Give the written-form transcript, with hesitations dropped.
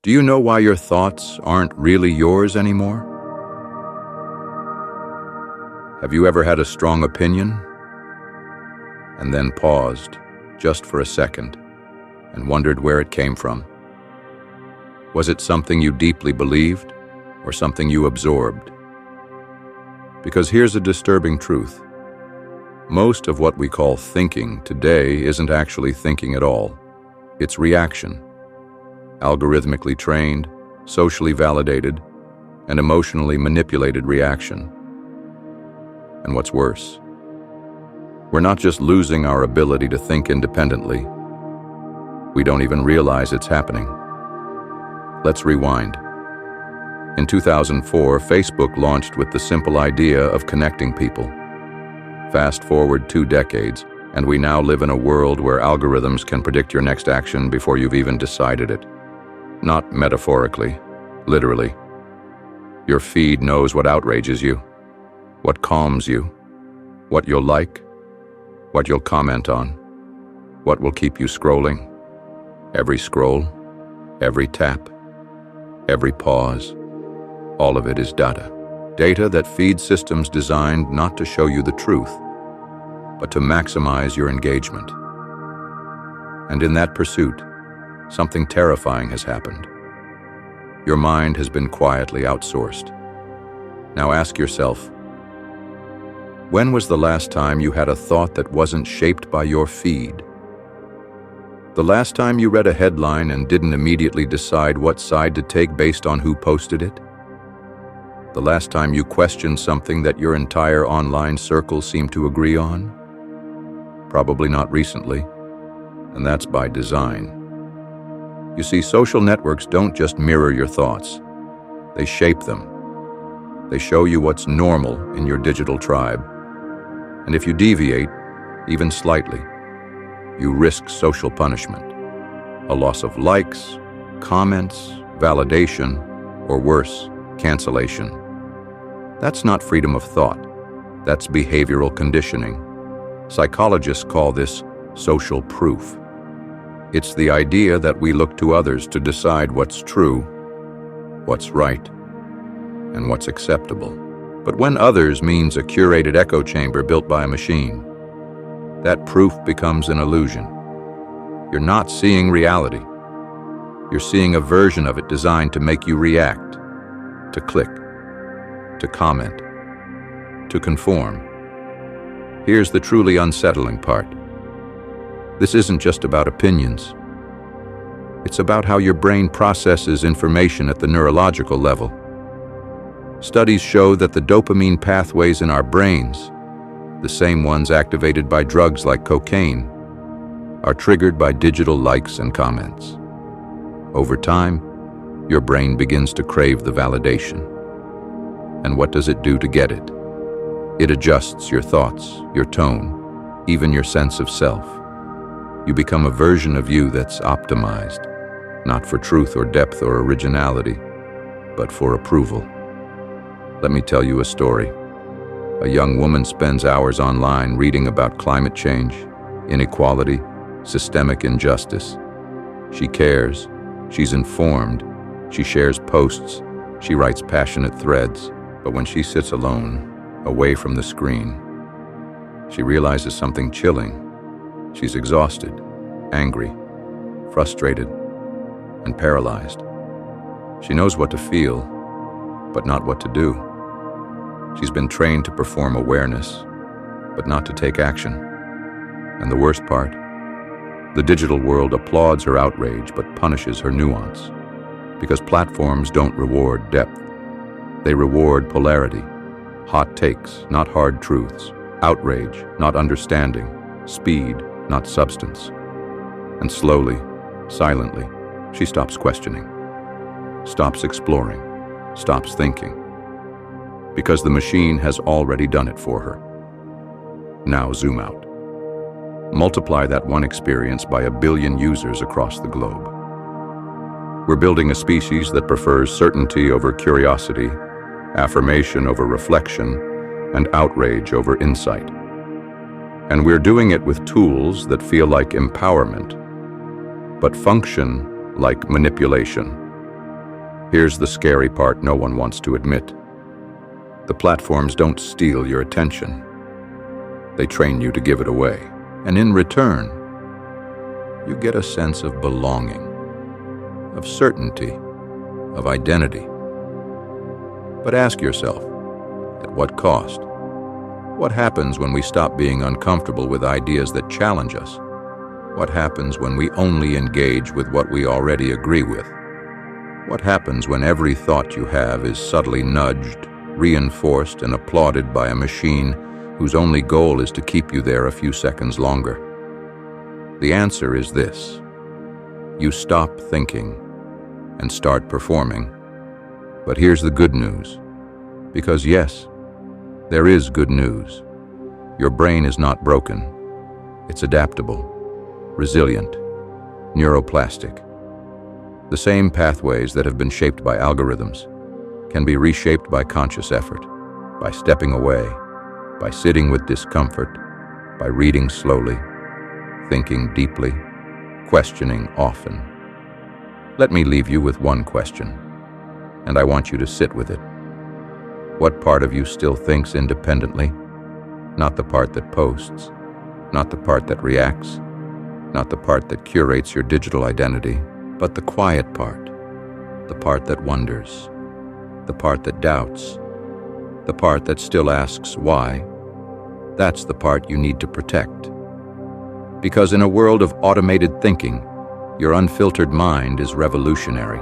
Do you know why your thoughts aren't really yours anymore? Have you ever had a strong opinion and then paused just for a second and wondered where it came from? Was it something you deeply believed or something you absorbed? Because here's a disturbing truth. Most of what we call thinking today isn't actually thinking at all. It's reaction. Algorithmically trained, socially validated, and emotionally manipulated reaction. And what's worse, we're not just losing our ability to think independently, we don't even realize it's happening. Let's rewind. In 2004, Facebook launched with the simple idea of connecting people. Fast forward 2 decades, and we now live in a world where algorithms can predict your next action before you've even decided it. Not metaphorically, literally. Your feed knows what outrages you, what calms you, what you'll like, what you'll comment on, what will keep you scrolling. Every scroll, every tap, every pause, all of it is data. Data that feeds systems designed not to show you the truth, but to maximize your engagement. And in that pursuit, something terrifying has happened. Your mind has been quietly outsourced. Now ask yourself, when was the last time you had a thought that wasn't shaped by your feed? The last time you read a headline and didn't immediately decide what side to take based on who posted it? The last time you questioned something that your entire online circle seemed to agree on? Probably not recently, and that's by design. You see, social networks don't just mirror your thoughts, they shape them. They show you what's normal in your digital tribe. And if you deviate, even slightly, you risk social punishment, a loss of likes, comments, validation, or worse, cancellation. That's not freedom of thought, that's behavioral conditioning. Psychologists call this social proof. It's the idea that we look to others to decide what's true, what's right, and what's acceptable. But when others means a curated echo chamber built by a machine, that proof becomes an illusion. You're not seeing reality. You're seeing a version of it designed to make you react, to click, to comment, to conform. Here's the truly unsettling part. This isn't just about opinions. It's about how your brain processes information at the neurological level. Studies show that the dopamine pathways in our brains, the same ones activated by drugs like cocaine, are triggered by digital likes and comments. Over time, your brain begins to crave the validation. And what does it do to get it? It adjusts your thoughts, your tone, even your sense of self. You become a version of you that's optimized, not for truth or depth or originality, but for approval. Let me tell you a story. A young woman spends hours online reading about climate change, inequality, systemic injustice. She cares, she's informed, she shares posts, she writes passionate threads, but when she sits alone, away from the screen, she realizes something chilling. She's exhausted, angry, frustrated, and paralyzed. She knows what to feel, but not what to do. She's been trained to perform awareness, but not to take action. And the worst part, the digital world applauds her outrage but punishes her nuance. Because platforms don't reward depth. They reward polarity, hot takes, not hard truths, outrage, not understanding, speed, not substance. And slowly, silently, she stops questioning, stops exploring, stops thinking. Because the machine has already done it for her. Now zoom out. Multiply that one experience by 1 billion users across the globe. We're building a species that prefers certainty over curiosity, affirmation over reflection, and outrage over insight. And we're doing it with tools that feel like empowerment, but function like manipulation. Here's the scary part no one wants to admit. The platforms don't steal your attention. They train you to give it away. And in return, you get a sense of belonging, of certainty, of identity. But ask yourself, at what cost? What happens when we stop being uncomfortable with ideas that challenge us? What happens when we only engage with what we already agree with? What happens when every thought you have is subtly nudged, reinforced, and applauded by a machine whose only goal is to keep you there a few seconds longer? The answer is this: you stop thinking and start performing. But here's the good news. Because yes, there is good news. Your brain is not broken. It's adaptable, resilient, neuroplastic. The same pathways that have been shaped by algorithms can be reshaped by conscious effort, by stepping away, by sitting with discomfort, by reading slowly, thinking deeply, questioning often. Let me leave you with one question, and I want you to sit with it. What part of you still thinks independently? Not the part that posts, not the part that reacts, not the part that curates your digital identity, but the quiet part, the part that wonders, the part that doubts, the part that still asks why. That's the part you need to protect. Because in a world of automated thinking, your unfiltered mind is revolutionary.